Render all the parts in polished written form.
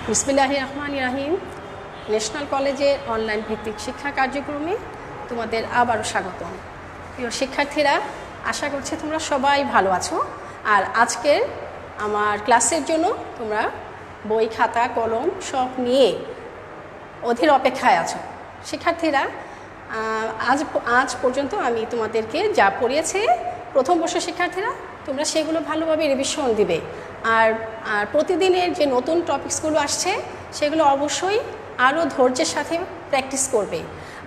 বিসমিল্লাহির রহমানির রহিম। ন্যাশনাল কলেজের অনলাইন ভিত্তিক শিক্ষা কার্যক্রমে তোমাদের আবারও স্বাগতম। প্রিয় শিক্ষার্থীরা, আশা করছি তোমরা সবাই ভালো আছো। আর আজকের আমার ক্লাসের জন্য তোমরা বই, খাতা, কলম সব নিয়ে অধীর অপেক্ষায় আছো। শিক্ষার্থীরা, আজ পর্যন্ত আমি তোমাদেরকে যা পড়িয়েছি, প্রথম বর্ষের শিক্ষার্থীরা তোমরা সেগুলো ভালোভাবে রিভিশন দিবে। আর প্রতিদিনের যে নতুন টপিকসগুলো আসছে সেগুলো অবশ্যই আরও ধৈর্যের সাথে প্র্যাকটিস করবে।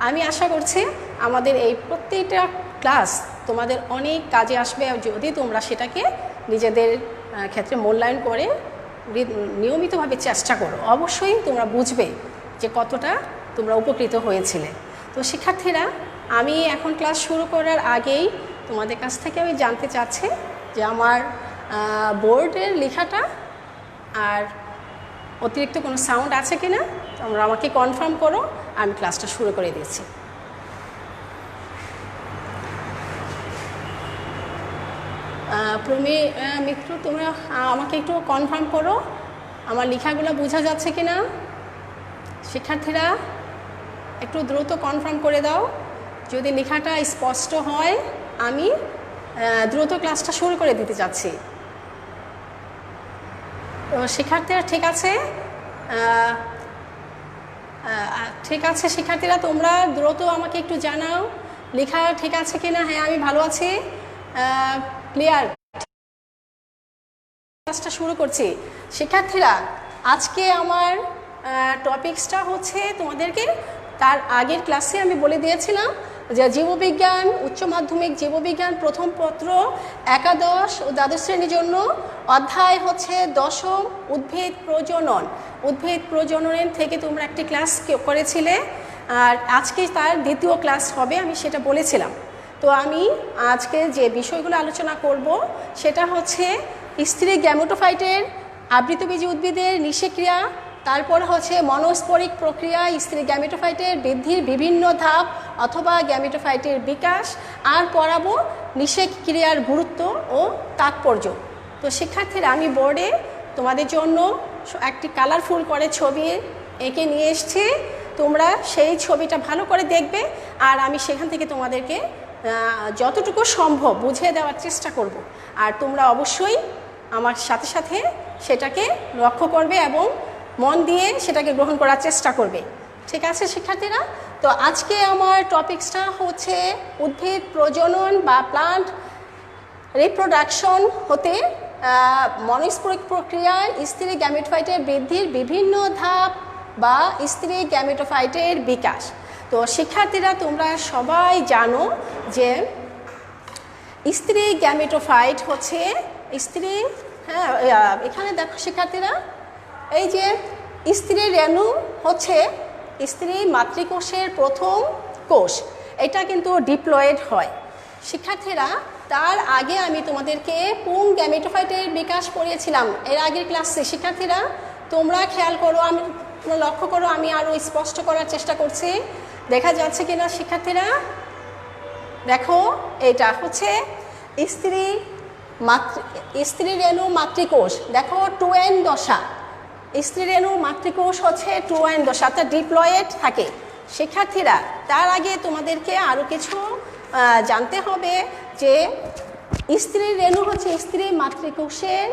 আমি আশা করছি আমাদের এই প্রত্যেকটা ক্লাস তোমাদের অনেক কাজে আসবে যদি তোমরা সেটাকে নিজেদের ক্ষেত্রে মূল্যায়ন করে নিয়মিতভাবে চেষ্টা করো। অবশ্যই তোমরা বুঝবে যে কতটা তোমরা উপকৃত হয়েছিলে। তো শিক্ষার্থীরা, আমি এখন ক্লাস শুরু করার আগেই তোমাদের কাছ থেকে আমি জানতে চাচ্ছি যে আমার বোর্ডের লেখাটা আর অতিরিক্ত কোনো সাউন্ড আছে কি না। তোমরা আমাকে কনফার্ম করো, আমি ক্লাসটা শুরু করে দিচ্ছি। প্রমি মিত্র, তোমরা আমাকে একটু কনফার্ম করো আমার লেখাগুলো বোঝা যাচ্ছে কি না। শিক্ষার্থীরা একটু দ্রুত কনফার্ম করে দাও। যদি লেখাটা স্পষ্ট হয় আমি দ্রুত ক্লাসটা শুরু করে দিতে চাচ্ছি। তো শিক্ষার্থীরা ঠিক আছে? ঠিক আছে শিক্ষার্থীরা, তোমরা দ্রুত আমাকে একটু জানাও লেখা ঠিক আছে কি না। হ্যাঁ, আমি ভালো আছি, ক্লিয়ার। ক্লাসটা শুরু করছি। শিক্ষার্থীরা, আজকে আমার টপিকসটা হচ্ছে তোমাদেরকে তার আগের ক্লাসে আমি বলে দিয়েছিলাম যে জীববিজ্ঞান, উচ্চ মাধ্যমিক জীববিজ্ঞান প্রথম পত্র একাদশ ও দ্বাদশ শ্রেণীর জন্য অধ্যায় হচ্ছে দশম, উদ্ভিদ প্রজনন। উদ্ভিদ প্রজননের থেকে তোমরা একটি ক্লাস করেছিলে, আর আজকে তার দ্বিতীয় ক্লাস হবে, আমি সেটা বলেছিলাম। তো আমি আজকে যে বিষয়গুলো আলোচনা করব সেটা হচ্ছে স্ত্রী গ্যামেটোফাইটের আবৃতবীজী উদ্ভিদের নিষেক্রিয়া, তারপর হচ্ছে মনস্পরিক প্রক্রিয়া, স্ত্রী গ্যামেটোফাইটের বৃদ্ধির বিভিন্ন ধাপ অথবা গ্যামেটোফাইটের বিকাশ, আর পড়াবো নিষেক্রিয়ার গুরুত্ব ও তাৎপর্য। তো শিক্ষার্থীরা, আমি বোর্ডে তোমাদের জন্য একটি কালারফুল করে ছবি এঁকে নিয়ে এসেছি। তোমরা সেই ছবিটা ভালো করে দেখবে, আর আমি সেখান থেকে তোমাদেরকে যতটুকু সম্ভব বুঝিয়ে দেওয়ার চেষ্টা করব। আর তোমরা অবশ্যই আমার সাথে সাথে সেটাকে লক্ষ্য করবে এবং মন দিয়ে সেটাকে গ্রহণ করার চেষ্টা করবে। ঠিক আছে শিক্ষার্থীরা? তো আজকে আমার টপিকসটা হচ্ছে উদ্ভিদ প্রজনন বা প্লান্ট রিপ্রোডাকশন হতে মনস্পরিক প্রক্রিয়ায় স্ত্রী গ্যামেটোফাইটের বৃদ্ধির বিভিন্ন ধাপ বা স্ত্রী গ্যামেটোফাইটের বিকাশ। তো শিক্ষার্থীরা, তোমরা সবাই জানো যে স্ত্রী গ্যামেটোফাইট হচ্ছে স্ত্রী, হ্যাঁ এখানে দেখো শিক্ষার্থীরা, এই যে স্ত্রী রেণু হচ্ছে স্ত্রী মাতৃকোষের প্রথম কোষ, এটা কিন্তু ডিপ্লয়েড হয়। শিক্ষার্থীরা, তার আগে আমি তোমাদেরকে পুং গ্যামেটোফাইটের বিকাশ পড়িয়েছিলাম এর আগের ক্লাসে। শিক্ষার্থীরা, তোমরা খেয়াল করো, আমি লক্ষ্য করো, আমি আরও স্পষ্ট করার চেষ্টা করছি। দেখা যাচ্ছে কিনা শিক্ষার্থীরা? দেখো, এটা হচ্ছে স্ত্রী রেণু মাতৃকোষ। দেখো 2n দশা, স্ত্রী রেণু মাতৃকোষ হচ্ছে 2n দশা, অর্থাৎ ডিপ্লয়েড থাকে। শিক্ষার্থীরা, তার আগে তোমাদেরকে আরও কিছু জানতে হবে যে স্ত্রী রেণু হচ্ছে স্ত্রী মাতৃকোষের,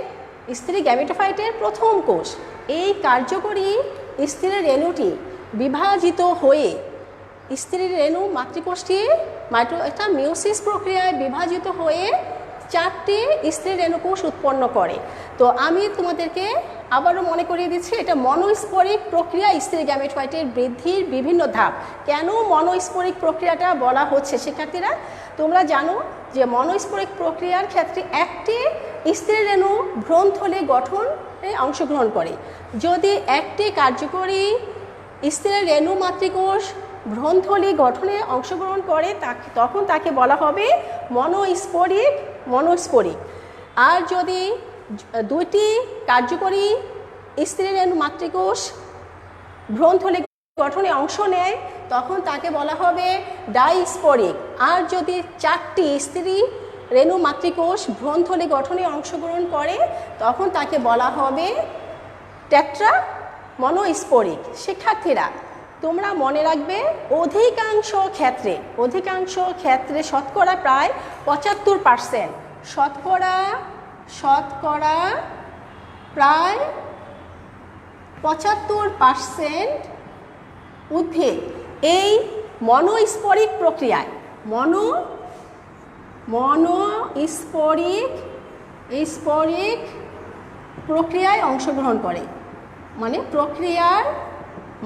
স্ত্রী গ্যামেটোফাইটের প্রথম কোষ। এই কার্যকরী স্ত্রী রেণুটি বিভাজিত হয়ে স্ত্রী রেণু মাতৃকোষটি একটা মিওসিস প্রক্রিয়ায় বিভাজিত হয়ে 4টি স্ত্রী রেণুকোষ উৎপন্ন করে। তো আমি তোমাদেরকে আবারও মনে করিয়ে দিচ্ছি, এটা মনোস্পরিক প্রক্রিয়া, স্ত্রী গ্যামেটোফাইটের বৃদ্ধির বিভিন্ন ধাপ। কেন মনোস্পরিক প্রক্রিয়াটা বলা হচ্ছে শিক্ষার্থীরা? তোমরা জানো যে মনোস্পরিক প্রক্রিয়ার ক্ষেত্রে একটি স্ত্রী রেণু ভ্রূণথলি গঠনে অংশগ্রহণ করে। যদি একটি কার্যকরী স্ত্রী রেণু মাতৃকোষ ভ্রূণথলি গঠনে অংশগ্রহণ করে তখন তাকে বলা হবে মনোস্পরিক। আর যদি দুইটি কার্যকরী স্ত্রী রেণু মাতৃকোষ ভ্রূণথলি গঠনে অংশ নেয় তখন তাকে বলা হবে ডাইস্পরিক। আর যদি 4টি স্ত্রী রেণু মাতৃকোষ ভ্রূণথলি গঠনে অংশগ্রহণ করে তখন তাকে বলা হবে মনোস্ফরিক। শিক্ষার্থীরা তোমরা মনে রাখবে অধিকাংশ ক্ষেত্রে শতকরা প্রায় 75%, শতকরা প্রায় 75% উদ্ভিদ এই মনোস্ফরিক প্রক্রিয়ায় মনোস্ফরিক প্রক্রিয়ায় অংশগ্রহণ করে, মানে প্রক্রিয়ার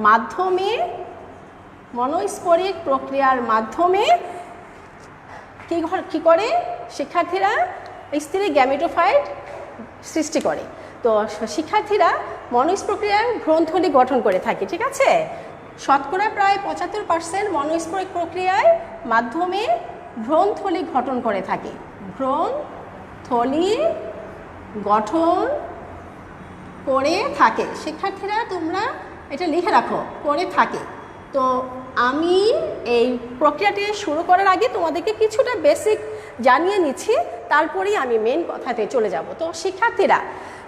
মাধ্যমে মনোস্ফরিক প্রক্রিয়ার মাধ্যমে কি করে শিক্ষার্থীরা স্ত্রী গ্যামেটোফাইট সৃষ্টি করে। তো শিক্ষার্থীরা মনোস্ফরিক প্রক্রিয়ায় ভ্রূণথলি গঠন করে থাকে, ঠিক আছে। শতকরা প্রায় 75% মনোস্ফরিক প্রক্রিয়ায় মাধ্যমে ভ্রূণথলি গঠন করে থাকে, ভ্রূণথলি গঠন করে থাকে। শিক্ষার্থীরা তোমরা এটা লিখে রাখো, করে থাকে। তো আমি এই প্রক্রিয়াটি শুরু করার আগে তোমাদেরকে কিছুটা বেসিক জানিয়ে নিচ্ছি, তারপরেই আমি মেন কথাতে চলে যাব। তো শিক্ষার্থীরা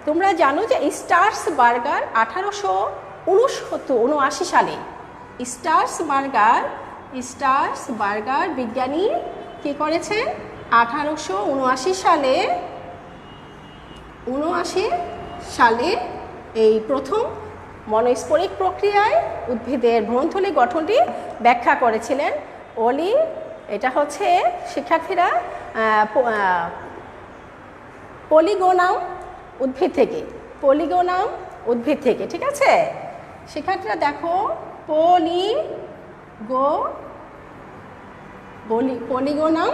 তোমরা জানো যে স্টার্সবার্গার 1879 সালে স্টার্সবার্গার বিজ্ঞানী কি করেছে, 1879 সালে এই প্রথম মনোস্ফরিক প্রক্রিয়ায় উদ্ভিদের ভ্রূণথলি গঠনটি ব্যাখ্যা করেছিলেন। এটা হচ্ছে শিক্ষার্থীরা পলিগোনাম উদ্ভিদ থেকে, ঠিক আছে। শিক্ষার্থীরা দেখো পলিগোনাম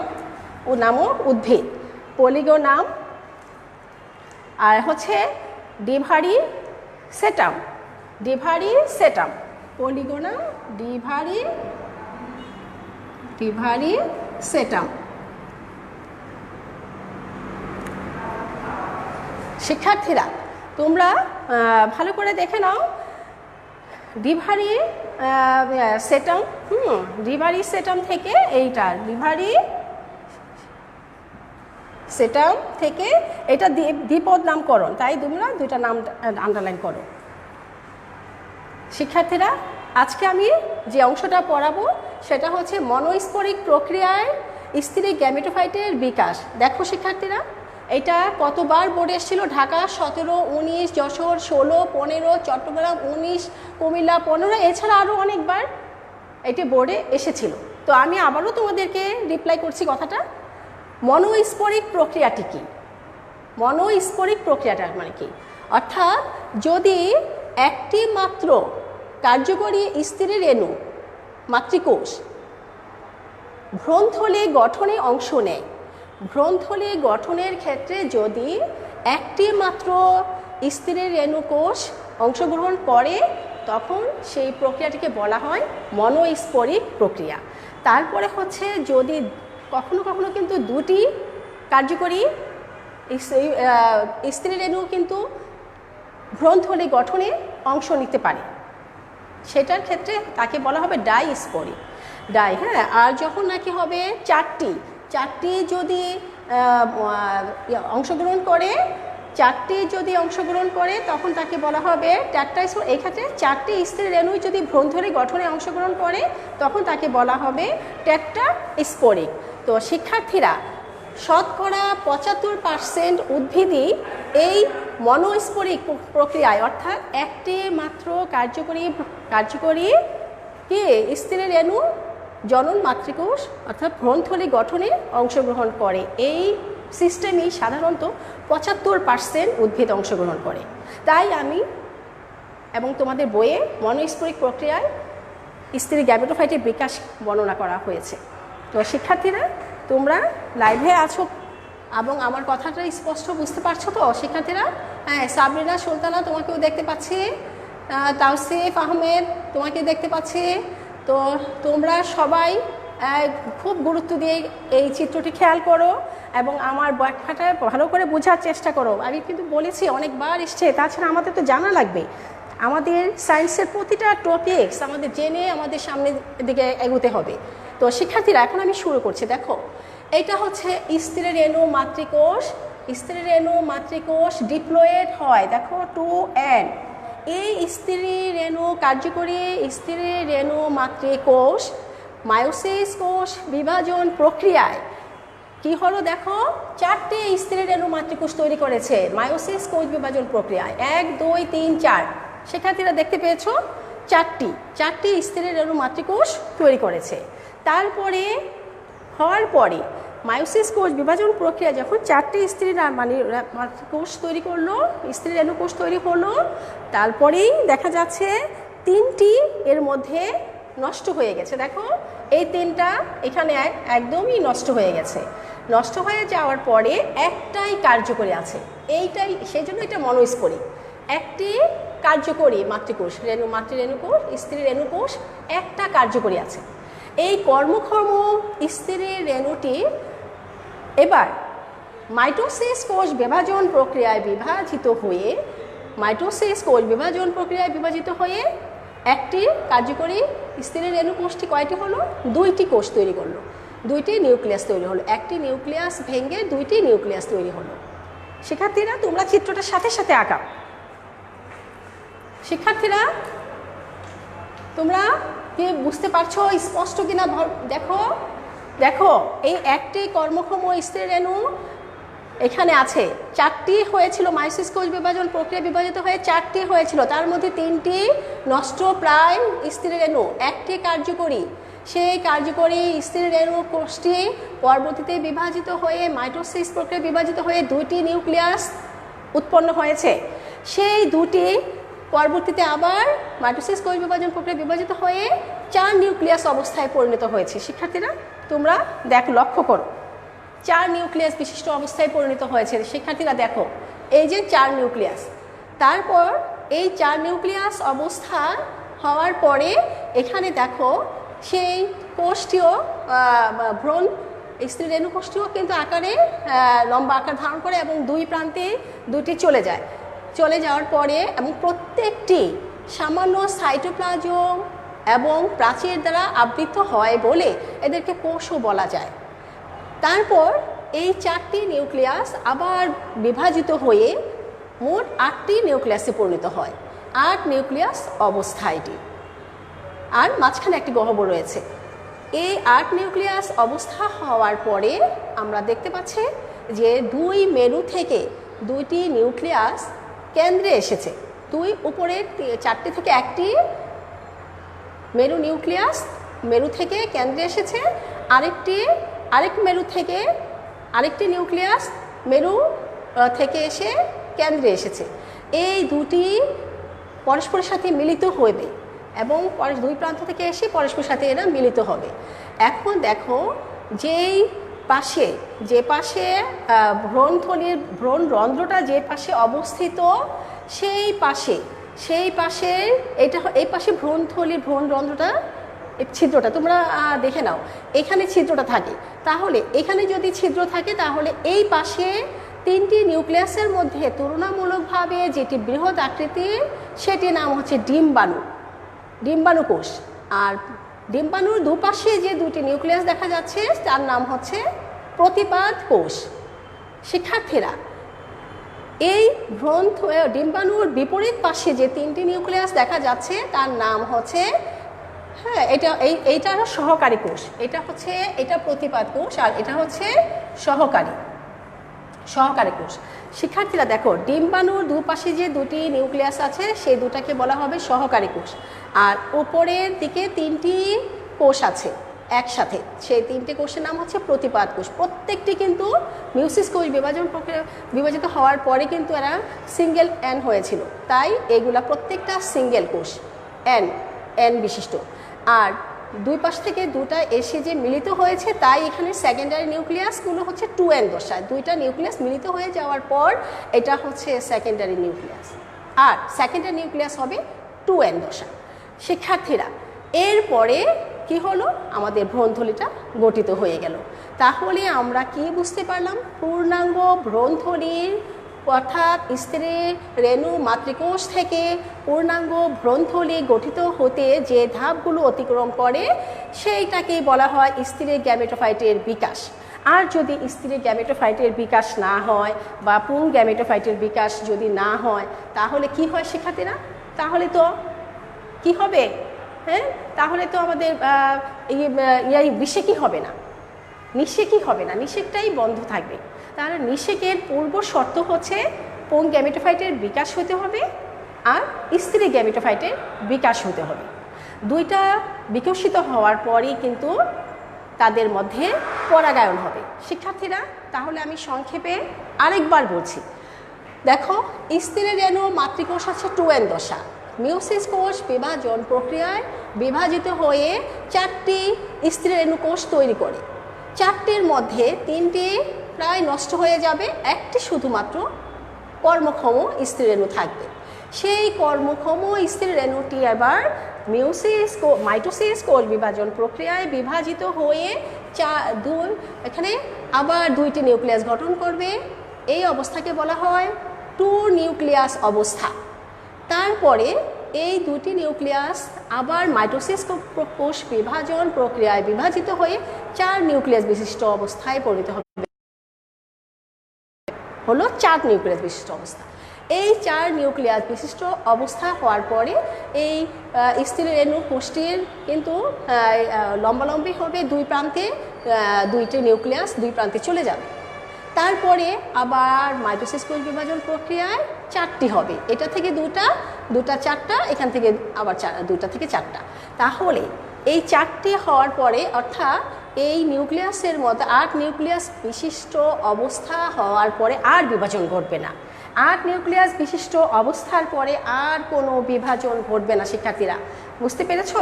নামক উদ্ভিদ, পলিগোনাম, আর হচ্ছে ডিভারি সেটাম, পলিগোনাম ডিভারি সেটাম। শিক্ষার্থীরা তোমরা ভালো করে দেখে নাও, ডিভারি সেটাম থেকে এটা দ্বিপদ নামকরণ, তাই তোমরা দুইটা নাম আন্ডারলাইন করো। শিক্ষার্থীরা আজকে আমি যে অংশটা পড়াবো সেটা হচ্ছে মনোস্ফরিক প্রক্রিয়ায় স্ত্রী গ্যামেটোফাইটের বিকাশ। দেখো শিক্ষার্থীরা, এটা কতবার বোর্ডে এসেছিল, ঢাকা 17, 19, যশোর 16, 15, চট্টগ্রাম 19, কুমিল্লা 15, এছাড়া আরও অনেকবার এটি বোর্ডে এসেছিল। তো আমি আবারও তোমাদেরকে রিপ্লাই করছি কথাটা। মনোস্ফরিক প্রক্রিয়াটি কি? মনোস্ফরিক প্রক্রিয়াটা মানে কি? অর্থাৎ যদি একটি মাত্র কার্যকরী স্ত্রী রেণু মাতৃকোষ ভ্রূণথলি গঠনে অংশ নেয়, ভ্রূণথলি গঠনের ক্ষেত্রে যদি একটি মাত্র স্ত্রী রেণু কোষ অংশগ্রহণ করে, তখন সেই প্রক্রিয়াটিকে বলা হয় মনোস্ফরিক প্রক্রিয়া। তারপরে হচ্ছে যদি কখনো কখনো কিন্তু দুটি কার্যকরী স্ত্রী রেণু কিন্তু ভ্রূণথলি গঠনে অংশ নিতে পারে, সেটার ক্ষেত্রে তাকে বলা হবে ডাইস্ফরিক। হ্যাঁ, আর যখন নাকি হবে চারটি যদি অংশগ্রহণ করে তখন তাকে বলা হবে টেট্রাস্ফরিক। এই ক্ষেত্রে চারটি স্ত্রী রেণু যদি ভ্রূণথলি গঠনে অংশগ্রহণ করে তখন তাকে বলা হবে টেট্রাস্ফরিক। তো শিক্ষার্থীরা শতকরা 75% উদ্ভিদই এই মনোস্ফরিক প্রক্রিয়ায়, অর্থাৎ একটি মাত্র কার্যকরী কি স্ত্রী রেণু জনন মাতৃকোষ অর্থাৎ ভ্রূণথলি গঠনে অংশগ্রহণ করে। এই সিস্টেমই সাধারণত 75% উদ্ভিদ অংশগ্রহণ করে। তাই আমি এবং তোমাদের বইয়ে মনোস্ফরিক প্রক্রিয়ায় স্ত্রী গ্যামেটোফাইটের বিকাশ বর্ণনা করা হয়েছে। তো শিক্ষার্থীরা তোমরা লাইভে আছো এবং আমার কথাটা স্পষ্ট বুঝতে পারছো তো শিক্ষার্থীরা? হ্যাঁ, সাবরিনা সুলতানা তোমাকেও দেখতে পাচ্ছি, তাওসিফ আহমেদ তোমাকে দেখতে পাচ্ছি। তো তোমরা সবাই খুব গুরুত্ব দিয়ে এই চিত্রটি খেয়াল করো এবং আমার ব্যাখ্যাটা ভালো করে বোঝার চেষ্টা করো। আমি কিন্তু বলেছি অনেকবার এসছে, তাছাড়া আমাদের তো জানা লাগবে। আমাদের সায়েন্সের প্রতিটা টপিকস আমাদের জেনে আমাদের সামনের দিকে এগোতে হবে। তো শিক্ষার্থীরা এখন আমি শুরু করছি। দেখো, এটা হচ্ছে স্ত্রী রেণু মাতৃকোষ। স্ত্রী রেণু মাতৃকোষ ডিপ্লয়েড হয়, দেখো 2N। এই স্ত্রী রেণু কার্যকরী স্ত্রী রেণু মাতৃকোষ মায়োসিস কোষ বিভাজন প্রক্রিয়ায় কি হলো দেখো, 4টে স্ত্রী রেণু মাতৃকোষ তৈরি করেছে মায়োসিস কোষ বিভাজন প্রক্রিয়ায়। 1 2 3 4 শিক্ষার্থীরা দেখতে পেয়েছো, 4টি স্ত্রী রেণু মাতৃকোষ তৈরি করেছে। তারপরে হওয়ার পরে মায়োসিস কোষ বিভাজন প্রক্রিয়া যখন 4টি স্ত্রী মাতৃকোষ তৈরি করলো, স্ত্রী রেণু কোষ তৈরি হলো, তারপরেই দেখা যাচ্ছে 3টি এর মধ্যে নষ্ট হয়ে গেছে। দেখো এই 3টা এখানে একদমই নষ্ট হয়ে গেছে। নষ্ট হয়ে যাওয়ার পরে একটাই কার্যকরী আছে, এইটাই সেই জন্য এটা মনোস্পরি। একটি কার্যকরী মাতৃকোষ মাতৃরেণুকোষ স্ত্রী রেণুকোষ একটা কার্যকরী আছে। এই কর্মক্ষম স্ত্রী রেণুটি এবার মাইটোসিস কোষ বিভাজন প্রক্রিয়ায় বিভাজিত হয়ে একটি কার্যকরী স্ত্রী রেণু কোষটি কয়টি হলো, 2টি কোষ তৈরি করলো, 2টি নিউক্লিয়াস তৈরি হলো। একটি নিউক্লিয়াস ভেঙে 2টি নিউক্লিয়াস তৈরি হলো। শিক্ষার্থীরা তোমরা চিত্রটার সাথে সাথে আঁকাও। শিক্ষার্থীরা তোমরা কি বুঝতে পারছো, স্পষ্ট কিনা দেখো। দেখো এই একটি কর্মক্ষম স্ত্রী রেণু এখানে আছে, 4টি হয়েছিল মায়োসিস কোষ বিভাজন প্রক্রিয়া বিভাজিত হয়ে 4টি হয়েছিল, তার মধ্যে 3টি নষ্ট প্রায় স্ত্রী রেণু, একটি কার্যকরী। সেই কার্যকরী স্ত্রী রেণু কোষটি পরবর্তীতে বিভাজিত হয়ে মাইটোসিস প্রক্রিয়া বিভাজিত হয়ে 2টি নিউক্লিয়াস উৎপন্ন হয়েছে। সেই 2টি পরবর্তীতে আবার মাইটোসিস কোষ বিভাজন প্রক্রিয়া বিভাজিত হয়ে 4 নিউক্লিয়াস অবস্থায় পরিণত হয়েছে। শিক্ষার্থীরা তোমরা লক্ষ্য করো, 4 নিউক্লিয়াস বিশিষ্ট অবস্থায় পরিণত হয়েছে। শিক্ষার্থীরা দেখো এই যে 4 নিউক্লিয়াস, তারপর এই 4 নিউক্লিয়াস অবস্থা হওয়ার পরে এখানে দেখো সেই কোষটিও ভ্রূণ স্ত্রী রেণু কোষটিও কিন্তু আকারে লম্বা আকার ধারণ করে এবং 2 প্রান্তে 2টি চলে যাওয়ার পরে এবং প্রত্যেকটি সামান্য সাইটোপ্লাজম এবং প্রাচীর দ্বারা আবৃত হয় বলে এদেরকে কোষও বলা যায়। তারপর এই 4টি নিউক্লিয়াস আবার বিভাজিত হয়ে মোট 8টি নিউক্লিয়াসে পরিণত হয়। 8 নিউক্লিয়াস অবস্থা এটি, আর মাঝখানে একটি গহ্বর রয়েছে। এই 8 নিউক্লিয়াস অবস্থা হওয়ার পরে আমরা দেখতে পাচ্ছি যে 2 মেরু থেকে 2টি নিউক্লিয়াস কেন্দ্রে এসেছে। 2 উপরে 4টি থেকে একটি মেরু নিউক্লিয়াস মেরু থেকে কেন্দ্রে এসেছে, আরেক মেরু থেকে আরেকটি নিউক্লিয়াস মেরু থেকে এসে কেন্দ্রে এসেছে। এই 2টি পরস্পরের সাথে মিলিত হবে এবং 2 প্রান্ত থেকে এসে পরস্পরের সাথে এরা মিলিত হবে। এখন দেখো যে পাশে ভ্রূণথলির ভ্রূণরন্ধ্রটা যে পাশে অবস্থিত সেই পাশে এই পাশে ভ্রূণথলির ভ্রূণরন্ধ্রটা ছিদ্রটা তোমরা দেখে নাও, এখানে ছিদ্রটা থাকে। তাহলে এখানে যদি ছিদ্র থাকে তাহলে এই পাশে 3টি নিউক্লিয়াসের মধ্যে তুলনামূলকভাবে যেটি বৃহৎ আকৃতির সেটির নাম হচ্ছে ডিম্বাণু কোষ। আর ডিম্বাণুর দুপাশে যে 2টি নিউক্লিয়াস দেখা যাচ্ছে তার নাম হচ্ছে প্রতিপাদ কোষ। শিক্ষার্থীরা এই ডিম্বাণুর বিপরীত পাশে যে 3টি নিউক্লিয়াস দেখা যাচ্ছে তার নাম হচ্ছে এইটা হলো সহকারী কোষ। এটা প্রতিপাদ কোষ আর এটা হচ্ছে সহকারী কোষ। শিক্ষার্থীরা দেখো ডিম্বাণুর দুপাশে যে 2টি নিউক্লিয়াস আছে সেই 2টাকে বলা হবে সহকারী কোষ, আর উপরের দিকে 3টি কোষ আছে একসাথে, সেই 3টে কোষের নাম হচ্ছে প্রতিপাদ কোষ। প্রত্যেকটি কিন্তু মিয়োসিস কোষ বিভাজন প্রক্রিয়া বিভাজিত হওয়ার পরে কিন্তু এরা সিঙ্গেল এন হয়েছিল, তাই এগুলা প্রত্যেকটা সিঙ্গেল কোষ এন বিশিষ্ট। আর 2 পাশ থেকে 2টা এসে যে মিলিত হয়েছে তাই এখানে সেকেন্ডারি নিউক্লিয়াসগুলো হচ্ছে 2n দশায়। 2টা নিউক্লিয়াস মিলিত হয়ে যাওয়ার পর এটা হচ্ছে সেকেন্ডারি নিউক্লিয়াস, আর সেকেন্ডারি নিউক্লিয়াস হবে 2n দশায়। শিক্ষার্থীরা এরপরে কি হলো, আমাদের ভ্রূণথলিটা গঠিত হয়ে গেল। তাহলে আমরা কি বুঝতে পারলাম, পূর্ণাঙ্গ ভ্রূণথলির অর্থাৎ স্ত্রী রেণু মাতৃকোষ থেকে পূর্ণাঙ্গ ভ্রূণথলি গঠিত হতে যে ধাপগুলো অতিক্রম করে সেইটাকেই বলা হয় স্ত্রী গ্যামেটোফাইটের বিকাশ। আর যদি স্ত্রী গ্যামেটোফাইটের বিকাশ না হয় বা পুং গ্যামেটোফাইটের বিকাশ যদি না হয় তাহলে কি হয় শিক্ষার্থীরা, তাহলে তো কি হবে? হ্যাঁ, তাহলে তো আমাদের বিশেকই হবে না, নিষেকই হবে না, নিষেকটাই বন্ধ থাকবে। তাহলে নিষেকের পূর্ব শর্ত হচ্ছে পুং গ্যামেটোফাইটের বিকাশ হতে হবে আর স্ত্রী গ্যামেটোফাইটের বিকাশ হতে হবে। দুইটা বিকশিত হওয়ার পরই কিন্তু তাদের মধ্যে পরাগায়ন হবে। শিক্ষার্থীরা, তাহলে আমি সংক্ষেপে আরেকবার বলছি। দেখো, স্ত্রী রেণু মাতৃকোষ আছে 2n দশা। মিওসিস কোষ বিভাজন প্রক্রিয়ায় বিভাজিত হয়ে 4টি স্ত্রী রেণু কোষ তৈরি করে। 4টির মধ্যে 3টি প্রায় নষ্ট হয়ে যাবে, একটি শুধুমাত্র কর্মক্ষম স্ত্রী রেণু থাকবে। সেই কর্মক্ষম স্ত্রী রেণুটি এবার মাইটোসিস কোষ বিভাজন প্রক্রিয়ায় বিভাজিত হয়ে এখানে আবার 2টি নিউক্লিয়াস গঠন করবে। এই অবস্থাকে বলা হয় 2 নিউক্লিয়াস অবস্থা। তারপরে এই 2টি নিউক্লিয়াস আবার মাইটোসিস কোষ বিভাজন প্রক্রিয়ায় বিভাজিত হয়ে 4 নিউক্লিয়াস বিশিষ্ট অবস্থায় পরিণত হলো 4 নিউক্লিয়াস বিশিষ্ট অবস্থা। এই 4 নিউক্লিয়াস বিশিষ্ট অবস্থা হওয়ার পরে এই স্ত্রী রেণু কোষটির কিন্তু লম্বালম্বি হবে, 2 প্রান্তে 2টি নিউক্লিয়াস 2 প্রান্তে চলে যাবে। তারপরে আবার মাইটোসিস কোষ বিভাজন প্রক্রিয়ায় 4টি হবে, এটা থেকে 2টা 4টা, এখান থেকে আবার 2টা থেকে 4টা। তাহলে এই 4টি হওয়ার পরে অর্থাৎ এই নিউক্লিয়াসের মধ্যে 8 নিউক্লিয়াস বিশিষ্ট অবস্থা হওয়ার পরে আর বিভাজন ঘটবে না। 8 নিউক্লিয়াস বিশিষ্ট অবস্থার পরে আর কোনো বিভাজন ঘটবে না। শিক্ষার্থীরা, বুঝতে পেরেছ?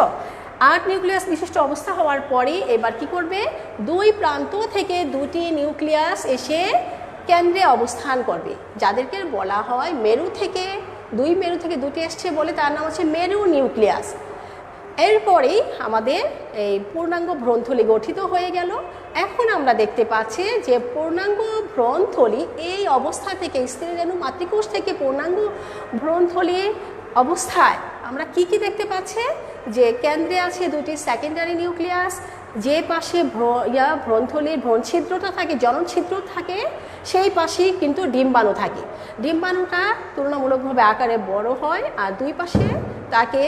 8 নিউক্লিয়াস বিশিষ্ট অবস্থা হওয়ার পরে এবার কি করবে? 2 প্রান্ত থেকে 2টি নিউক্লিয়াস এসে কেন্দ্রে অবস্থান করবে, যাদেরকে বলা হয় মেরু থেকে 2টি এসছে বলে তার নাম হচ্ছে মেরু নিউক্লিয়াস। এরপরেই আমাদের এই পূর্ণাঙ্গ ভ্রূণথলি গঠিত হয়ে গেল। এখন আমরা দেখতে পাচ্ছি যে পূর্ণাঙ্গ ভ্রূণথলি এই অবস্থা থেকে স্ত্রী রেণু মাতৃকোষ থেকে পূর্ণাঙ্গ ভ্রূণথলি অবস্থায় আমরা কি দেখতে পাচ্ছি? যে কেন্দ্রে আছে 2টি সেকেন্ডারি নিউক্লিয়াস, যে পাশে ভ্রূণথলির ভ্রূণছিদ্রটা থাকে, জননছিদ্র থাকে, সেই পাশেই কিন্তু ডিম্বাণু থাকে। ডিম্বাণুটা তুলনামূলকভাবে আকারে বড় হয় আর 2 পাশে তাকে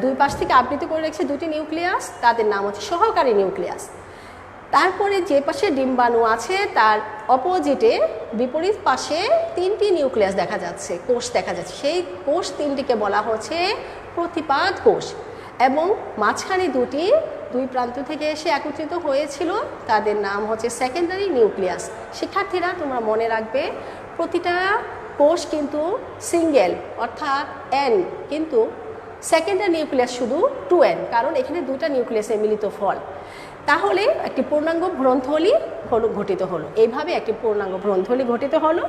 2 পাশ থেকে আবৃত করে রেখেছে 2টি নিউক্লিয়াস, তাদের নাম হচ্ছে সহকারী নিউক্লিয়াস। তারপরে যে পাশে ডিম্বাণু আছে তার অপোজিটে বিপরীত পাশে 3টি নিউক্লিয়াস দেখা যাচ্ছে, কোষ দেখা যাচ্ছে। সেই কোষ 3টিকে বলা হচ্ছে প্রতিপাদ কোষ, এবং মাঝখানে 2 প্রান্ত থেকে এসে একত্রিত হয়েছিল, তাদের নাম হচ্ছে সেকেন্ডারি নিউক্লিয়াস। শিক্ষার্থীরা, তোমরা মনে রাখবে প্রতিটা কোষ কিন্তু সিঙ্গেল অর্থাৎ n, কিন্তু সেকেন্ডারি নিউক্লিয়াস শুধু 2n, কারণ এখানে 2টা নিউক্লিয়াসের মিলিত ফল। তাহলে একটি পূর্ণাঙ্গ ভ্রূণথলি গঠিত হলো। এইভাবে একটি পূর্ণাঙ্গ ভ্রূণথলি গঠিত হলো।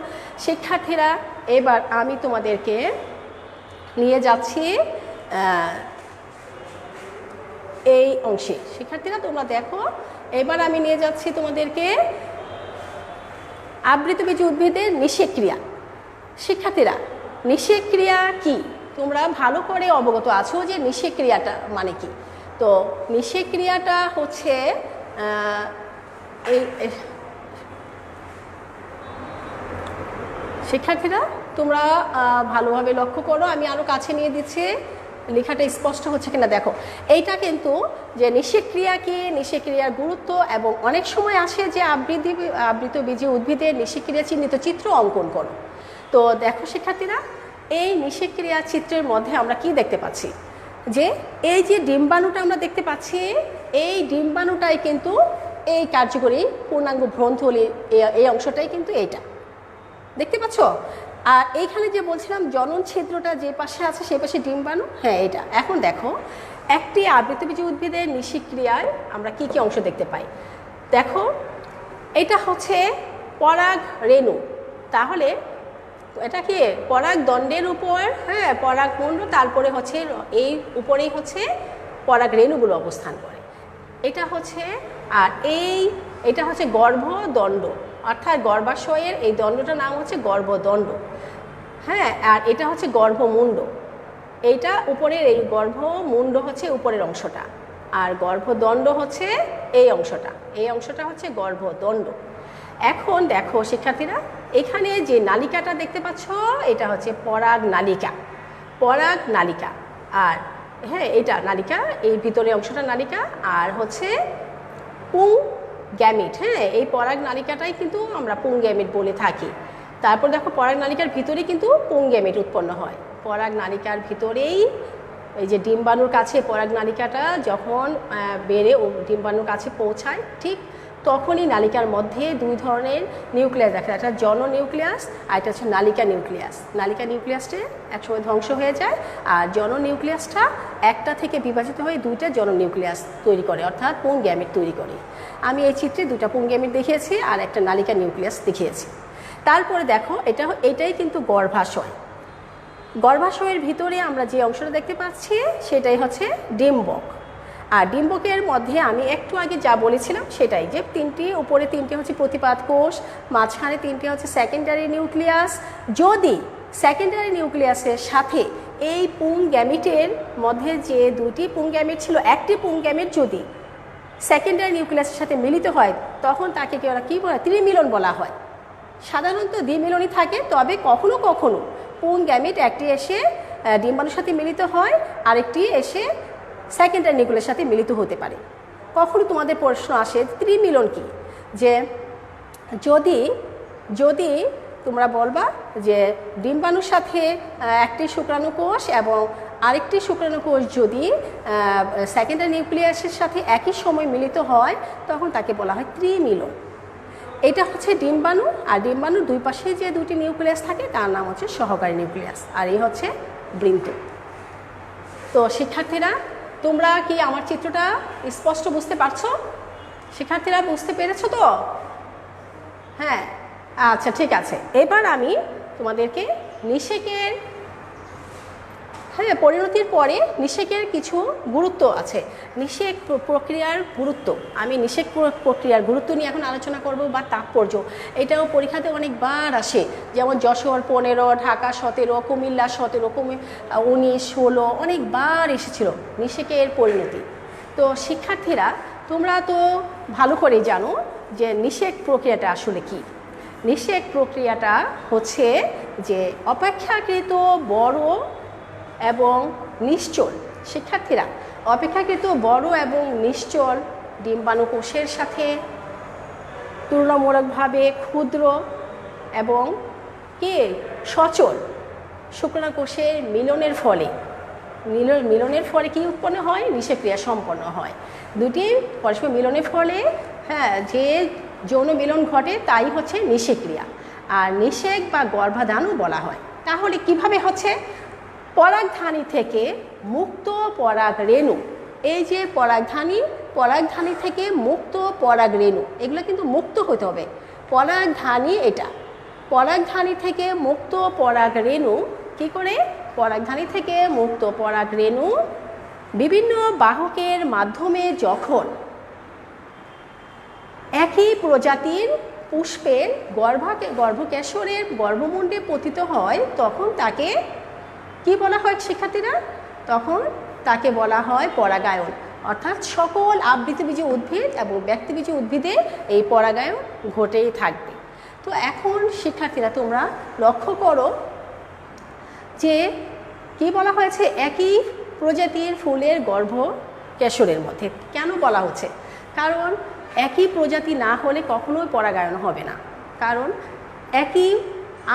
শিক্ষার্থীরা, এবার আমি তোমাদেরকে নিয়ে যাচ্ছি এই অংশে। শিক্ষার্থীরা, তোমরা দেখো, এবার আমি নিয়ে যাচ্ছি তোমাদেরকে আবৃতবীজী উদ্ভিদের নিষেক ক্রিয়া। শিক্ষার্থীরা, নিষেক ক্রিয়া কি? তোমরা ভালো করে অবগত আছো যে নিষেক ক্রিয়াটা মানে কি। তো নিষেক ক্রিয়াটা হচ্ছে শিক্ষার্থীরা, তোমরা ভালোভাবে লক্ষ্য করো, আমি আরও কাছে নিয়ে দিচ্ছি, লেখাটা স্পষ্ট হচ্ছে কিনা দেখো। এইটা কিন্তু যে নিষেক ক্রিয়া কি, নিষেক ক্রিয়ার গুরুত্ব, এবং অনেক সময় আসে যে আবৃতবীজী উদ্ভিদের নিষেক ক্রিয়া চিহ্নিত চিত্র অঙ্কন করো। তো দেখো শিক্ষার্থীরা, এই নিষেক ক্রিয়া চিত্রের মধ্যে আমরা কি দেখতে পাচ্ছি? যে এই যে ডিম্বাণুটা আমরা দেখতে পাচ্ছি, এই ডিম্বাণুটাই কিন্তু এই কার্যকরী পূর্ণাঙ্গ ভ্রূণথলির এই অংশটাই কিন্তু এইটা দেখতে পাচ্ছ। আর এইখানে যে বলছিলাম জনন ছিদ্রটা যে পাশে আছে সেই পাশে ডিম্বাণু, হ্যাঁ এটা। এখন দেখো, একটি আবৃতবীজী উদ্ভিদের নিষেক ক্রিয়ায় আমরা কি কি অংশ দেখতে পাই। দেখো, এটা হচ্ছে পরাগ রেণু। তাহলে এটা কি পরাগ দণ্ডের উপর, হ্যাঁ পরাগমণ্ড, তারপরে হচ্ছে এই উপরেই হচ্ছে পরাগ রেণুগুলো অবস্থান করে। এটা হচ্ছে, আর এটা হচ্ছে গর্ভদণ্ড, অর্থাৎ গর্ভাশয়ের এই দণ্ডটার নাম হচ্ছে গর্ভদণ্ড, হ্যাঁ। আর এটা হচ্ছে গর্ভমুণ্ড, এইটা উপরের এই গর্ভমুণ্ড হচ্ছে উপরের অংশটা, আর গর্ভদণ্ড হচ্ছে এই অংশটা হচ্ছে গর্ভদণ্ড। এখন দেখো শিক্ষার্থীরা, এখানে যে নালিকাটা দেখতে পাচ্ছ এটা হচ্ছে পরাগ নালিকা। পরাগ নালিকা। আর হ্যাঁ, এটা নালিকা, এই ভিতরে অংশটা নালিকা, আর হচ্ছে পুং গ্যামিট। হ্যাঁ, এই পরাগ নালিকাটাই কিন্তু আমরা পুং গ্যামিট বলে থাকি। তারপর দেখো পরাগ নালিকার ভিতরেই কিন্তু পুং গ্যামিট উৎপন্ন হয়। পরাগ নালিকার ভিতরেই এই যে ডিম্বাণুর কাছে পরাগ নালিকাটা যখন বেড়ে ও ডিম্বাণুর কাছে পৌঁছায়, ঠিক তখনই নালিকার মধ্যে দুই ধরনের নিউক্লিয়াস দেখা যায়, একটা জন নিউক্লিয়াস আর একটা হচ্ছে নালিকা নিউক্লিয়াস। নালিকা নিউক্লিয়াসটা একসময় ধ্বংস হয়ে যায়, আর জন নিউক্লিয়াসটা একটা থেকে বিভাজিত হয়ে দুইটা জন নিউক্লিয়াস তৈরি করে, অর্থাৎ পুং গ্যামিট তৈরি করে। আমি এই চিত্রে দুটা পুং গ্যামিট দেখিয়েছি আর একটা নালিকা নিউক্লিয়াস দেখিয়েছি। তারপরে দেখো এটাই কিন্তু গর্ভাশয়। গর্ভাশয়ের ভিতরে আমরা যে অংশটা দেখতে পাচ্ছি সেটাই হচ্ছে ডিম্বক। আর ডিম্বকের মধ্যে আমি একটু আগে যা বলেছিলাম সেটাই, যে তিনটি, উপরে তিনটি হচ্ছে প্রতিপাদ কোষ, মাঝখানে তিনটি হচ্ছে সেকেন্ডারি নিউক্লিয়াস। যদি সেকেন্ডারি নিউক্লিয়াসের সাথে এই পুং গ্যামিটের মধ্যে যে দুটি পুং গ্যামিট ছিল, একটি পুং গ্যামিট যদি সেকেন্ডারি নিউক্লিয়াসের সাথে মিলিত হয় তখন তাকে কী বলা হয়? ত্রিমিলন বলা হয়। সাধারণত দ্বিমিলনই থাকে, তবে কখনো কখনো পুং গ্যামিট একটি এসে ডিম্বাণুর সাথে মিলিত হয়, আরেকটি এসে সেকেন্ডারি নিউক্লিয়াসের সাথে মিলিত হতে পারে। কখনো তোমাদের প্রশ্ন আসে ত্রিমিলন কি, যে যদি তোমরা বলবা যে ডিম্বাণুর সাথে একটি শুক্রাণু কোষ এবং আরেকটি শুক্রাণু কোষ যদি সেকেন্ডারি নিউক্লিয়াসের সাথে একই সময় মিলিত হয় তখন তাকে বলা হয় ত্রিমিলন। এটা হচ্ছে ডিম্বাণু, আর ডিম্বাণুর দুই পাশে যে দুটি নিউক্লিয়াস থাকে তার নাম হচ্ছে সহকারী নিউক্লিয়াস, আর এই হচ্ছে বৃন্ত। তো শিক্ষার্থীরা, তোমরা কি আমার চিত্রটা স্পষ্ট বুঝতে পারছো? শিক্ষার্থীরা বুঝতে পেরেছো তো? হ্যাঁ, আচ্ছা ঠিক আছে। এবার আমি তোমাদেরকে নিষেকের পরিণতির পরে নিষেকের কিছু গুরুত্ব আছে, নিষেক প্রক্রিয়ার গুরুত্ব। আমি নিষেক প্রক্রিয়ার গুরুত্ব নিয়ে এখন আলোচনা করব, বা তাৎপর্য। এটাও পরীক্ষাতে অনেকবার আসে, যেমন যশোর 15, ঢাকা 17, কুমিল্লা 17, 19, 16 অনেকবার এসেছিল নিষেকের পরিণতি। তো শিক্ষার্থীরা, তোমরা তো ভালো করে জানো যে নিষেক প্রক্রিয়াটা আসলে কি। নিষেক প্রক্রিয়াটা হচ্ছে যে অপেক্ষাকৃত বড় এবং নিশ্চল, শিক্ষার্থীরা, অপেক্ষাকৃত বড় এবং নিশ্চল ডিম্বাণু কোষের সাথে তুলনামূলকভাবে ক্ষুদ্র এবং সচল শুক্রাণু কোষের মিলনের ফলে কি উৎপন্ন হয়? নিষেক্রিয়া সম্পন্ন হয়। দুটি পরস্পর মিলনের ফলে যে যৌন মিলন ঘটে তাই হচ্ছে নিষেক্রিয়া, আর নিষেক বা গর্ভাধানও বলা হয়। তাহলে কিভাবে হচ্ছে? পরাগধানী থেকে মুক্ত পরাগ রেণু, এই যে পরাগধানী থেকে মুক্ত পরাগ রেণু, এগুলো কিন্তু মুক্ত হতে হবে। পরাগধানী থেকে মুক্ত পরাগ রেণু কি করে? পরাগধানী থেকে মুক্ত পরাগ রেণু বিভিন্ন বাহকের মাধ্যমে যখন একই প্রজাতির পুষ্পের গর্ভকেশরের গর্ভমুণ্ডে পতিত হয় তখন তাকে কি বলা হয় শিক্ষার্থীরা? তখন তাকে বলা হয় পরাগায়ন। অর্থাৎ সকল আবৃতবীজী উদ্ভিদ এবং ব্যক্তিবীজী উদ্ভিদে এই পরাগায়ন ঘটেই থাকবে। তো এখন শিক্ষার্থীরা তোমরা লক্ষ্য করো যে কি বলা হয়েছে? একই প্রজাতির ফুলের গর্ভকেশরের মধ্যে। কেন বলা হচ্ছে? কারণ একই প্রজাতি না হলে কখনোই পরাগায়ন হবে না। কারণ একই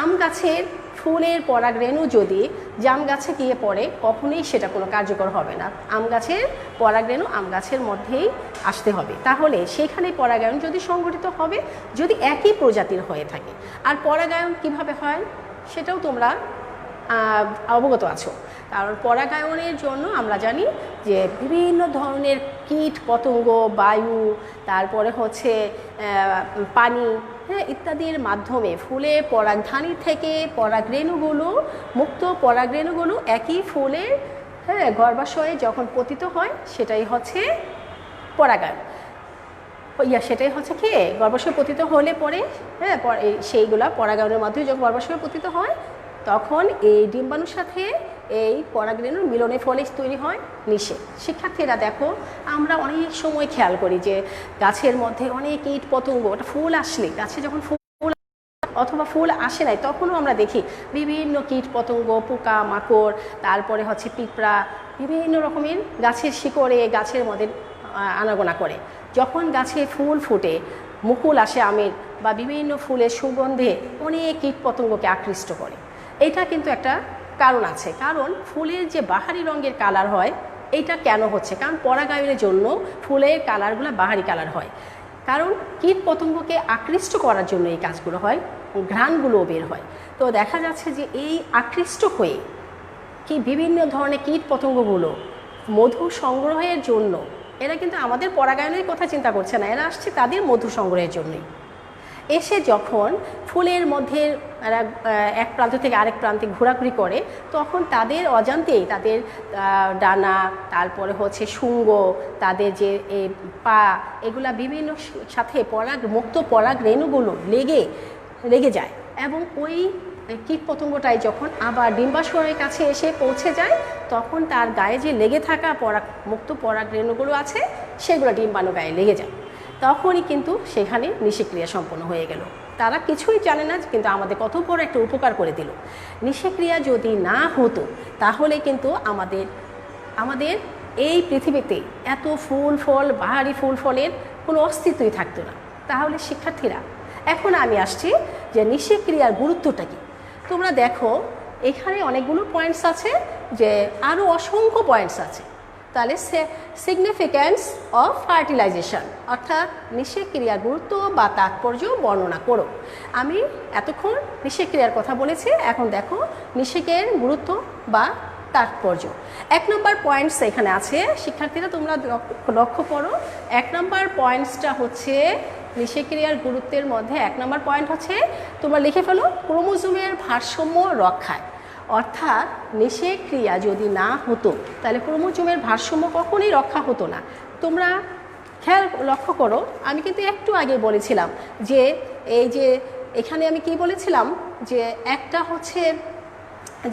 আম গাছের ফুলের পরাগ রেণু যদি জাম গাছে গিয়ে পড়ে কখনোই সেটা কোনো কার্যকর হবে না। আম গাছের পরাগ রেণু আম গাছের মধ্যেই আসতে হবে, তাহলে সেখানে পরাগায়ন যদি সংঘটিত হবে যদি একই প্রজাতির হয়ে থাকে। আর পরাগায়ন কিভাবে হয় সেটাও তোমরা অবগত আছো। কারণ পরাগায়নের জন্য আমরা জানি যে বিভিন্ন ধরনের কীট পতঙ্গ, বায়ু, তারপরে হচ্ছে পানি ইত্যাদির মাধ্যমে ফুলের পরাগধানী থেকে মুক্ত পরাগরেণুগুলো একই ফুলের গর্ভাশয়ে যখন পতিত হয় সেটাই হচ্ছে পরাগায়ন। সেটাই হচ্ছে কি গর্ভাশয়ে পতিত হলে পরে সেইগুলা পরাগায়নের মাধ্যমে যখন গর্ভাশয়ে পতিত হয় তখন এই ডিম্বাণুর সাথে এই পরাগরেণুর মিলনের ফলে তৈরি হয় নিষেক। শিক্ষার্থীরা দেখো, আমরা অনেক সময় খেয়াল করি যে গাছের মধ্যে অনেক কীট পতঙ্গ, ওটা ফুল আসলে গাছে যখন ফুল অথবা ফুল আসে নাই, তখনও আমরা দেখি বিভিন্ন কীট পতঙ্গ, পোকা মাকড়, তারপরে হচ্ছে পিঁপড়া বিভিন্ন রকমের গাছের শিকড়ে, গাছের মধ্যে আনাগোনা করে। যখন গাছে ফুল ফুটে, মুকুল আসে আমের বা বিভিন্ন ফুলের সুগন্ধে অনেক কীট পতঙ্গকে আকৃষ্ট করে। এটা কিন্তু একটা কারণ আছে, কারণ ফুলের যে বাহারি রঙের কালার হয় এইটা কেন হচ্ছে, কারণ পরাগায়নের জন্য ফুলের কালারগুলো বাহারি কালার হয়, কারণ কীট পতঙ্গকে আকৃষ্ট করার জন্য এই কাজগুলো হয়, ঘ্রাণগুলো বের হয়। তো দেখা যাচ্ছে যে এই আকৃষ্ট হয়ে কি বিভিন্ন ধরনের কীট পতঙ্গগুলো মধু সংগ্রহের জন্য, এরা কিন্তু আমাদের পরাগায়নের কথা চিন্তা করছে না, এরা আসছে তাদের মধু সংগ্রহের জন্যই। এসে যখন ফুলের মধ্যে এক প্রান্ত থেকে আরেক প্রান্তে ঘোরাঘুরি করে, তখন তাদের অজান্তেই তাদের ডানা, তারপরে হচ্ছে শুঙ্গ, তাদের যে পা, এগুলা বিভিন্ন সাথে মুক্ত পরাগ রেণুগুলো লেগে যায়, এবং ওই কীট পতঙ্গটাই যখন আবার ডিম্বাশয়ের কাছে এসে পৌঁছে যায়, তখন তার গায়ে যে লেগে থাকা মুক্ত পরাগ রেণুগুলো আছে সেগুলো ডিম্বাণু গায়ে লেগে যায়। তখনই কিন্তু সেখানে নিষেক্রিয়া সম্পন্ন হয়ে গেল। তারা কিছুই জানে না, কিন্তু আমাদের কত বড় একটা উপকার করে দিল। নিষেক্রিয়া যদি না হতো তাহলে কিন্তু আমাদের এই পৃথিবীতে এত ফুল ফল, বাহারি ফুল ফলের কোনো অস্তিত্বই থাকতো না। তাহলে শিক্ষার্থীরা, এখন আমি আসছি যে নিষেক্রিয়ার গুরুত্বটা কী। তোমরা দেখো এখানে অনেকগুলো পয়েন্টস আছে, যে আরও অসংখ্য পয়েন্টস আছে। তাহলে সিগনিফিক্যান্স অফ ফার্টিলাইজেশন, অর্থাৎ নিষেক্রিয়ার গুরুত্ব বা তাৎপর্য বর্ণনা করো। আমি এতক্ষণ নিষেক্রিয়ার কথা বলেছি, এখন দেখো নিষেকের গুরুত্ব বা তাৎপর্য। 1 নম্বর পয়েন্টস এখানে আছে, শিক্ষার্থীরা তোমরা লক্ষ্য করো। 1 নম্বর পয়েন্টসটা হচ্ছে নিষেক্রিয়ার গুরুত্বের মধ্যে 1 নম্বর পয়েন্ট হচ্ছে, তোমরা লিখে ফেলো, ক্রোমোজোমের ভারসাম্য রক্ষায়। অর্থাৎ নিষেক্রিয়া যদি না হতো তাহলে ক্রোমোজোমের ভারসাম্য কখনোই রক্ষা হতো না। তোমরা লক্ষ্য করো, আমি কিন্তু একটু আগে বলেছিলাম যে এখানে আমি কি বলেছিলাম, যে একটা হচ্ছে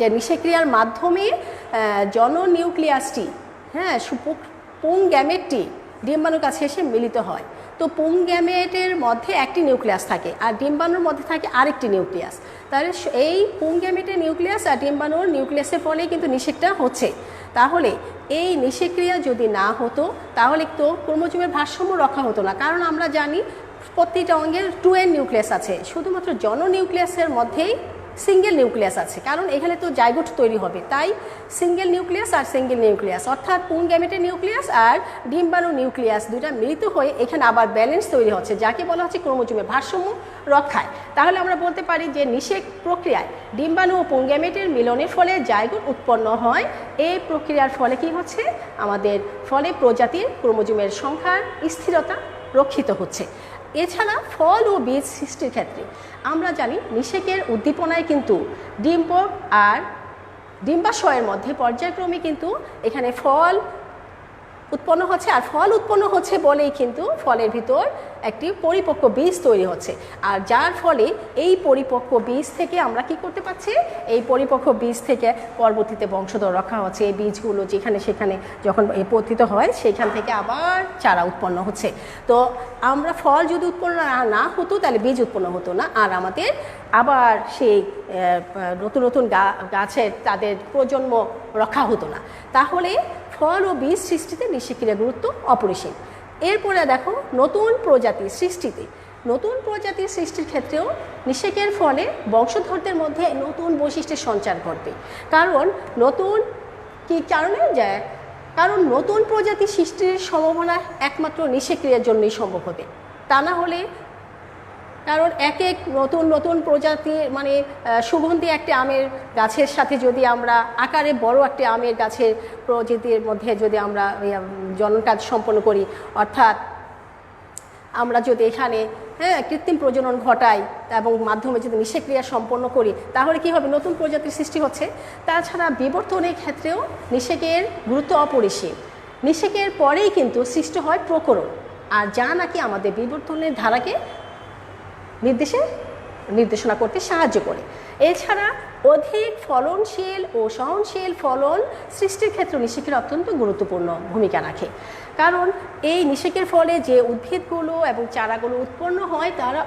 যে নিষেক্রিয়ার মাধ্যমে জননিউক্লিয়াসটি, পুং গ্যামেটটি ডিম্বাণুর কাছে এসে মিলিত হয়। তো পুং গ্যামেটের মধ্যে একটি নিউক্লিয়াস থাকে, আর ডিম্বাণুর মধ্যে থাকে আরেকটি নিউক্লিয়াস। তাহলে এই পুং গ্যামেটের নিউক্লিয়াস আর ডিম্বাণুর নিউক্লিয়াসের ফলেই কিন্তু নিষেকটা হচ্ছে। তাহলে এই নিষেক্রিয়া যদি না হতো তাহলে তো ক্রোমোজোমের ভারসাম্য রক্ষা হতো না, কারণ আমরা জানি প্রতিটা অঙ্গের 2n নিউক্লিয়াস আছে, শুধুমাত্র জননিউক্লিয়াসের মধ্যেই সিঙ্গেল নিউক্লিয়াস আছে, কারণ এখানে তো জাইগোট তৈরি হবে, তাই সিঙ্গেল নিউক্লিয়াস আর সিঙ্গেল নিউক্লিয়াস, অর্থাৎ পুং গ্যামেটের নিউক্লিয়াস আর ডিম্বাণু নিউক্লিয়াস দুইটা মিলিত হয়ে এখানে আবার ব্যালেন্স তৈরি হচ্ছে, যাকে বলা হচ্ছে ক্রোমোজোমের ভারসাম্য রক্ষায়। তাহলে আমরা বলতে পারি যে নিষেক প্রক্রিয়ায় ডিম্বাণু ও পুং গ্যামেটের মিলনের ফলে জাইগোট উৎপন্ন হয়। এই প্রক্রিয়ার ফলে কি হচ্ছে, আমাদের ফলে প্রজাতির ক্রোমোজোমের সংখ্যার স্থিরতা রক্ষিত হচ্ছে। এছাড়া ফল ও বীজ সৃষ্টির ক্ষেত্রে আমরা জানি নিষেকের উদ্দীপনায় কিন্তু ডিম্ব আর ডিম্বাশয়ের মধ্যে পর্যায়ক্রমে কিন্তু এখানে ফল উৎপন্ন হচ্ছে, আর ফল উৎপন্ন হচ্ছে বলেই কিন্তু ফলের ভিতর একটি পরিপক্ক বীজ তৈরি হচ্ছে, আর যার ফলে এই পরিপক্ক বীজ থেকে আমরা কি করতে পারছি, এই পরিপক্ক বীজ থেকে পরবর্তীতে বংশধর রক্ষা হচ্ছে। এই বীজগুলো যেখানে সেখানে যখন পতিত হয় সেখান থেকে আবার চারা উৎপন্ন হচ্ছে। তো আমরা ফল যদি উৎপন্ন না হতো তাহলে বীজ উৎপন্ন হতো না, আর আমাদের আবার সেই নতুন নতুন গাছের তাদের প্রজন্ম রক্ষা হতো না। তাহলে ফল ও বীজ সৃষ্টিতে নিষেক্রিয়ার গুরুত্ব অপরিসীম। এরপরে দেখো নতুন প্রজাতি সৃষ্টির ক্ষেত্রেও নিষেকের ফলে বংশধরদের মধ্যে নতুন বৈশিষ্ট্যের সঞ্চার ঘটবে। কারণ নতুন প্রজাতি সৃষ্টির সম্ভাবনা একমাত্র নিষেক্রিয়ার জন্যই সম্ভব হবে, তা না হলে, কারণ এক নতুন প্রজাতি মানে সুগন্ধি একটি আমের গাছের সাথে যদি আমরা আকারে বড় একটি আমের গাছের প্রজাতির মধ্যে যদি আমরা জনন কাজ সম্পন্ন করি, অর্থাৎ আমরা যদি এখানে কৃত্রিম প্রজনন ঘটাই এবং মাধ্যমে যদি নিষেক্রিয়া সম্পন্ন করি, তাহলে কি হবে, নতুন প্রজাতির সৃষ্টি হচ্ছে। তাছাড়া বিবর্তনের ক্ষেত্রেও নিষেকের গুরুত্ব অপরিসীম। নিষেকের পরেই কিন্তু সৃষ্টি হয় প্রকরণ, আর যা নাকি আমাদের বিবর্তনের ধারাকে নির্দেশনা করতে সাহায্য করে। এছাড়া অধিক ফলনশীল ও সহনশীল ফলন সৃষ্টির ক্ষেত্রে নিষেকের অত্যন্ত গুরুত্বপূর্ণ ভূমিকা রাখে, কারণ এই নিষেকের ফলে যে উদ্ভিদগুলো এবং চারাগুলো উৎপন্ন হয় তারা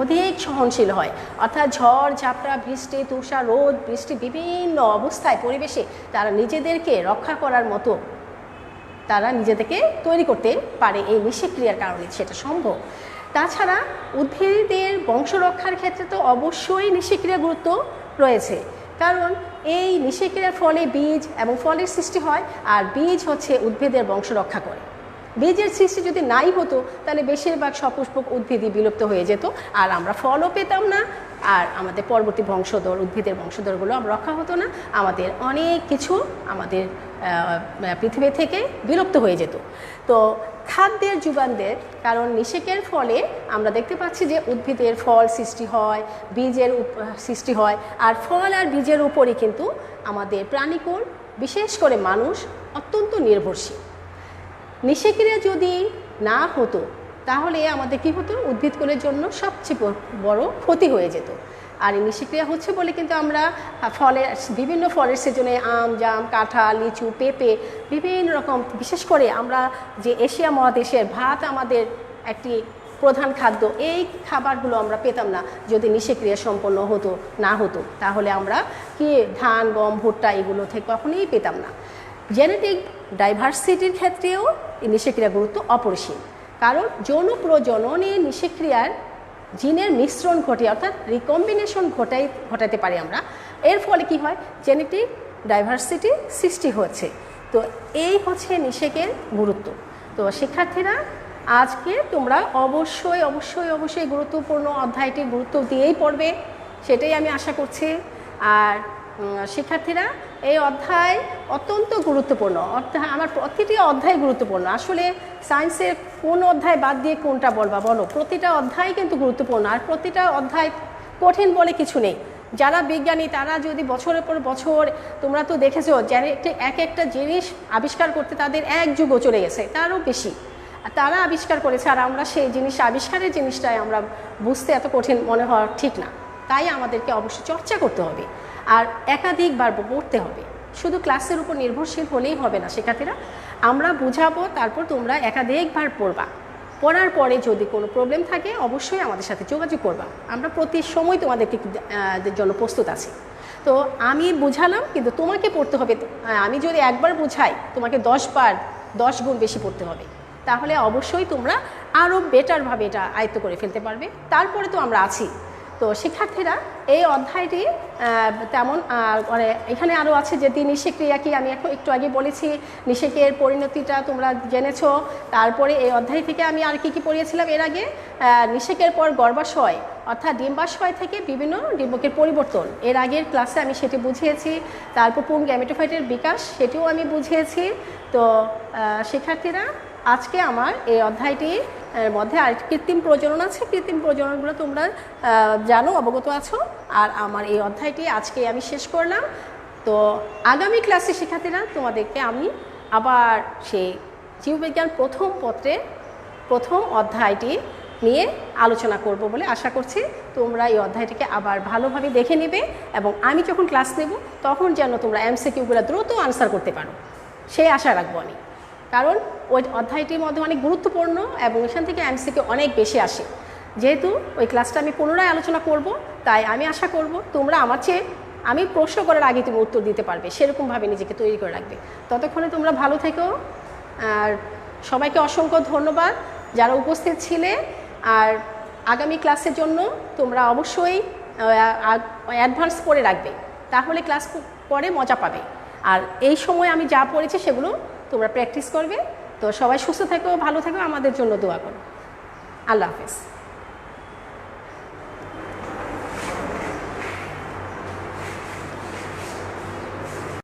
অধিক সহনশীল হয়, অর্থাৎ ঝড় ঝাপটা, বৃষ্টি, তুষার, রোদ, বৃষ্টি, বিভিন্ন অবস্থায় পরিবেশে তারা নিজেদেরকে রক্ষা করার মতো তারা নিজেদেরকে তৈরি করতে পারে। এই নিষেক ক্রিয়ার কারণে সেটা সম্ভব। তাছাড়া উদ্ভিদের বংশ রক্ষার ক্ষেত্রে তো অবশ্যই নিষেক ক্রিয়ার গুরুত্ব রয়েছে, কারণ এই নিষেক ক্রিয়ার ফলে বীজ এবং ফলের সৃষ্টি হয়, আর বীজ হচ্ছে উদ্ভিদের বংশ রক্ষা করে। বীজের সৃষ্টি যদি নাই হতো তাহলে বেশিরভাগ সপুষ্পক উদ্ভিদই বিলুপ্ত হয়ে যেত, আর আমরা ফলও পেতাম না, আর আমাদের পরবর্তী বংশধর উদ্ভিদের বংশধরগুলো আমরা রক্ষা হতো না, আমাদের অনেক কিছু আমাদের পৃথিবী থেকে বিলুপ্ত হয়ে যেত। তো খাদ্যের যোগান দেয়, কারণ নিষেকের ফলে আমরা দেখতে পাচ্ছি যে উদ্ভিদের ফল সৃষ্টি হয়, বীজের সৃষ্টি হয়, আর ফল আর বীজের উপরই কিন্তু আমাদের প্রাণীকুল, বিশেষ করে মানুষ অত্যন্ত নির্ভরশীল। নিষেক্রিয়া যদি না হতো তাহলে আমাদের কী হতো, উদ্ভিদকুলের জন্য সবচেয়ে বড় ক্ষতি হয়ে যেত। আর এই নিষেক্রিয়া হচ্ছে বলে কিন্তু আমরা বিভিন্ন ফলের সিজনে আম, জাম, কাঁঠাল, লিচু, পেঁপে, বিভিন্ন রকম, বিশেষ করে আমরা যে এশিয়া মহাদেশের ভাত আমাদের একটি প্রধান খাদ্য, এই খাবারগুলো আমরা পেতাম না যদি নিষেক্রিয়া সম্পন্ন না হতো। তাহলে আমরা কি ধান, গম, ভুট্টা এগুলো থেকে কখনোই পেতাম না। জেনেটিক ডাইভার্সিটির ক্ষেত্রেও এই নিষেক্রিয়ার গুরুত্ব অপরিসীম, কারণ যৌন প্রজননে নিষেক্রিয়ার জিনের মিশ্রণ ঘটে, অর্থাৎ রিকম্বিনেশন ঘটাতে পারি আমরা। এর ফলে কি হয়, জেনেটিক ডাইভার্সিটি সৃষ্টি হচ্ছে। তো এই হচ্ছে নিষেকের গুরুত্ব। তো শিক্ষার্থীরা, আজকে তোমরা অবশ্যই অবশ্যই অবশ্যই গুরুত্বপূর্ণ অধ্যায়টি গুরুত্ব দিয়েই পড়বে, সেটাই আমি আশা করছি। আর শিক্ষার্থীরা, এই অধ্যায় অত্যন্ত গুরুত্বপূর্ণ, অর্থাৎ আমার প্রতিটি অধ্যায় গুরুত্বপূর্ণ। আসলে সায়েন্সের কোন অধ্যায় বাদ দিয়ে কোনটা বলো, প্রতিটা অধ্যায় কিন্তু গুরুত্বপূর্ণ, আর প্রতিটা অধ্যায় কঠিন বলে কিছু নেই। যারা বিজ্ঞানী তারা যদি বছরের পর বছর, তোমরা তো দেখেছো, এক একটা জিনিস আবিষ্কার করতে তাদের এক যুগও চলে গেছে, তারও বেশি তারা আবিষ্কার করেছে, আর আমরা সেই আবিষ্কারের জিনিসটাই আমরা বুঝতে এত কঠিন মনে হওয়া ঠিক না। তাই আমাদেরকে অবশ্যই চর্চা করতে হবে আর একাধিকবার পড়তে হবে। শুধু ক্লাসের উপর নির্ভরশীল হলেই হবে না শিক্ষার্থীরা, আমরা বুঝাবো, তারপর তোমরা একাধিকবার পড়বা। পড়ার পরে যদি কোনো প্রবলেম থাকে অবশ্যই আমাদের সাথে যোগাযোগ করবা, আমরা প্রতি সময় তোমাদেরকে জন্য প্রস্তুত আছি। তো আমি বুঝালাম, কিন্তু তোমাকে পড়তে হবে। আমি যদি একবার বুঝাই, তোমাকে 10 বার 10 গুণ বেশি পড়তে হবে, তাহলে অবশ্যই তোমরা আরও বেটারভাবে এটা আয়ত্ত করে ফেলতে পারবে। তারপরে তো আমরা আছি। তো শিক্ষার্থীরা, এই অধ্যায়টি তেমন এখানে আরও আছে যে নিষেক ক্রিয়া কি, আমি একটু আগে বলেছি, নিষেকের পরিণতিটা তোমরা জেনেছো। তারপরে এই অধ্যায় থেকে আমি আর কি পড়িয়েছিলাম এর আগে, নিষেকের পর গর্ভাশয় অর্থাৎ ডিম্বাশয় থেকে বিভিন্ন ডিম্বকের পরিবর্তন, এর আগের ক্লাসে আমি সেটি বুঝিয়েছি। তারপর পুং গ্যামেটোফাইটের বিকাশ, সেটিও আমি বুঝিয়েছি। তো শিক্ষার্থীরা, আজকে আমার এই অধ্যায়টির মধ্যে আর কৃত্রিম প্রজনন আছে, কৃত্রিম প্রজননগুলো তোমরা জানো, অবগত আছো। আর আমার এই অধ্যায়টি আজকে আমি শেষ করলাম। তো আগামী ক্লাসে শিক্ষার্থীরা তোমাদেরকে আমি আবার সেই জীববিজ্ঞান প্রথম পত্রের প্রথম অধ্যায়টি নিয়ে আলোচনা করব বলে আশা করছি। তোমরা এই অধ্যায়টিকে আবার ভালোভাবে দেখে নেবে, এবং আমি যখন ক্লাস নেব তখন যেন তোমরা এমসিকিউগুলো দ্রুত আনসার করতে পারো, সেই আশা রাখবো আমি। কারণ ওই অধ্যায়টির মধ্যে অনেক গুরুত্বপূর্ণ এবং এখান থেকে এমসিকিউ অনেক বেশি আসে। যেহেতু ওই ক্লাসটা আমি পুনরায় আলোচনা করব, তাই আমি আশা করব তোমরা আমার চেয়ে আমি প্রশ্ন করার আগে তুমি উত্তর দিতে পারবে, সেরকমভাবে নিজেকে তৈরি করে রাখবে। ততক্ষণে তোমরা ভালো থেকো। আর সবাইকে অসংখ্য ধন্যবাদ যারা উপস্থিত ছিলে। আর আগামী ক্লাসের জন্য তোমরা অবশ্যই অ্যাডভান্স করে রাখবে, তাহলে ক্লাস পরে মজা পাবে। আর এই সময় আমি যা পড়েছি সেগুলো তোমরা প্র্যাকটিস করবে। তো সবাই সুস্থ থেকো, ভালো থেকো, আমাদের জন্য দোয়া করো। আল্লাহ হাফেজ।